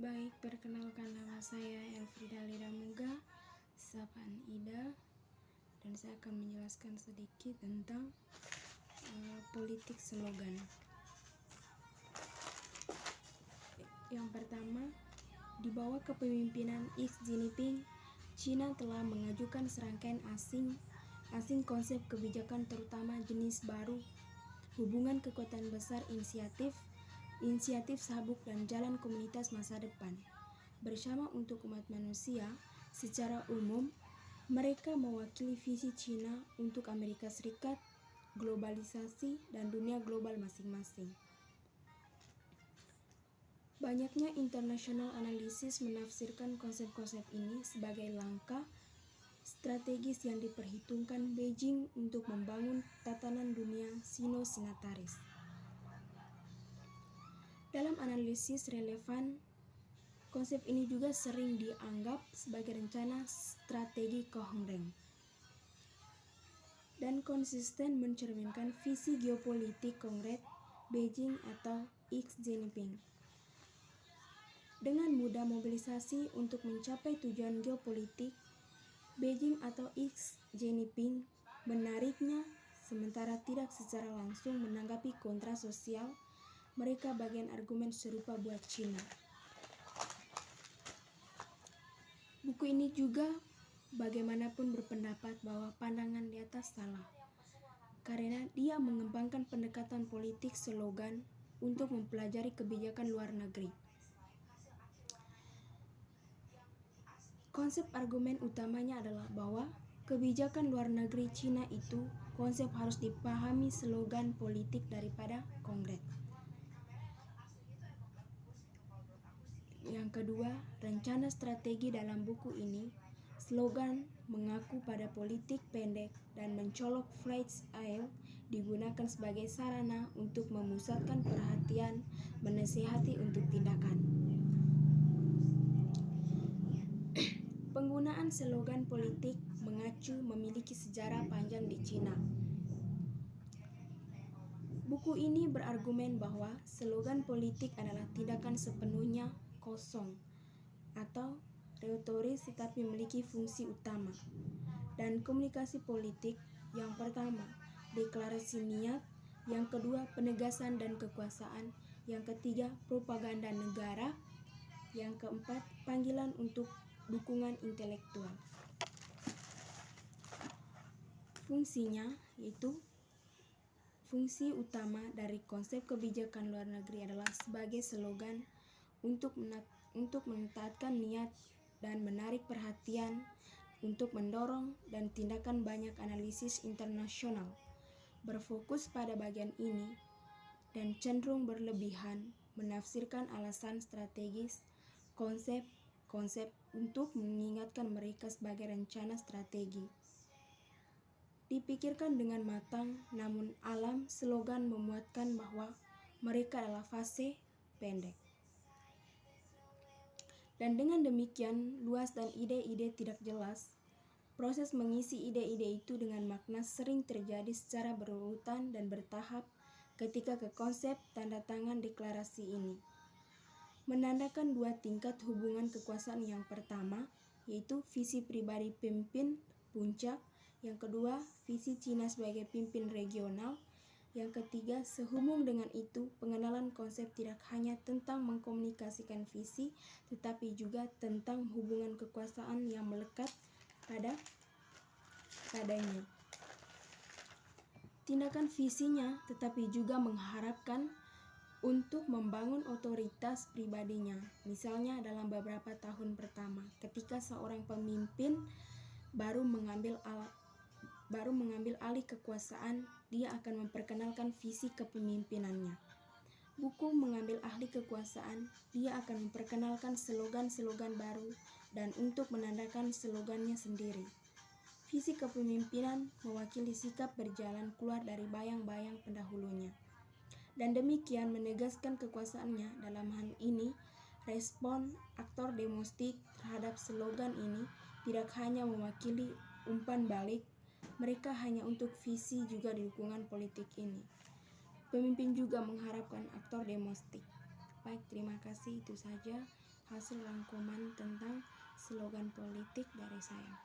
Baik, perkenalkan nama saya Elfrida Lidamuga, sapaan Ida, dan saya akan menjelaskan sedikit tentang politik slogan. Yang pertama, di bawah kepemimpinan Xi Jinping, China telah mengajukan serangkaian asing konsep kebijakan terutama jenis baru, hubungan kekuatan besar inisiatif sabuk dan jalan komunitas masa depan. Bersama untuk umat manusia, secara umum, mereka mewakili visi China untuk Amerika Serikat, globalisasi, dan dunia global masing-masing. Banyaknya international analisis menafsirkan konsep-konsep ini sebagai langkah strategis yang diperhitungkan Beijing untuk membangun tatanan dunia sino-sinataris. Dalam analisis relevan, konsep ini juga sering dianggap sebagai rencana strategi Hong Reng dan konsisten mencerminkan visi geopolitik Kongres Beijing atau Xi Jinping. Dengan mudah mobilisasi untuk mencapai tujuan geopolitik, Beijing atau Xi Jinping menariknya, sementara tidak secara langsung menanggapi kontra sosial mereka bagian argumen serupa buat China. Buku ini juga bagaimanapun berpendapat bahwa pandangan di atas salah, karena dia mengembangkan pendekatan politik slogan untuk mempelajari kebijakan luar negeri. Konsep argumen utamanya adalah bahwa kebijakan luar negeri China itu konsep harus dipahami slogan politik daripada Kongres. Yang kedua, rencana strategi dalam buku ini, slogan mengaku pada politik pendek dan mencolok flash ale digunakan sebagai sarana untuk memusatkan perhatian, menasihati untuk tindakan. Penggunaan slogan politik mengacu memiliki sejarah panjang di China. Buku ini berargumen bahwa slogan politik adalah tindakan sepenuhnya kosong atau retoris tetapi memiliki fungsi utama. Dan komunikasi politik, yang pertama, deklarasi niat, yang kedua, penegasan dan kekuasaan, yang ketiga, propaganda negara, yang keempat, panggilan untuk dukungan intelektual. Fungsinya yaitu fungsi utama dari konsep kebijakan luar negeri adalah sebagai slogan untuk menetapkan niat dan menarik perhatian, untuk mendorong dan tindakan. Banyak analisis internasional berfokus pada bagian ini dan cenderung berlebihan menafsirkan alasan strategis konsep untuk mengingatkan mereka sebagai rencana strategi. Dipikirkan dengan matang, namun alam slogan memuatkan bahwa mereka adalah fase pendek. Dan dengan demikian luas dan ide-ide tidak jelas, proses mengisi ide-ide itu dengan makna sering terjadi secara berurutan dan bertahap ketika ke konsep tanda tangan deklarasi ini. Menandakan dua tingkat hubungan kekuasaan. Yang pertama, yaitu visi pribadi pemimpin puncak. Yang kedua, visi China sebagai pimpin regional. Yang ketiga, sehubung dengan itu, pengenalan konsep tidak hanya tentang mengkomunikasikan visi, tetapi juga tentang hubungan kekuasaan yang melekat padanya. Tindakan visinya tetapi juga mengharapkan untuk membangun otoritas pribadinya. Misalnya dalam beberapa tahun pertama, ketika seorang pemimpin baru mengambil alih kekuasaan, dia akan memperkenalkan visi kepemimpinannya. Buku mengambil alih kekuasaan, dia akan memperkenalkan slogan-slogan baru dan untuk menandakan slogannya sendiri. Visi kepemimpinan mewakili sikap berjalan keluar dari bayang-bayang pendahulunya. Dan demikian menegaskan kekuasaannya. Dalam hal ini, respon aktor domestik terhadap slogan ini tidak hanya mewakili umpan balik, mereka hanya untuk visi juga di dukungan politik ini. Pemimpin juga mengharapkan aktor domestik. Baik, terima kasih, itu saja. hasil rangkuman tentang slogan politik dari saya.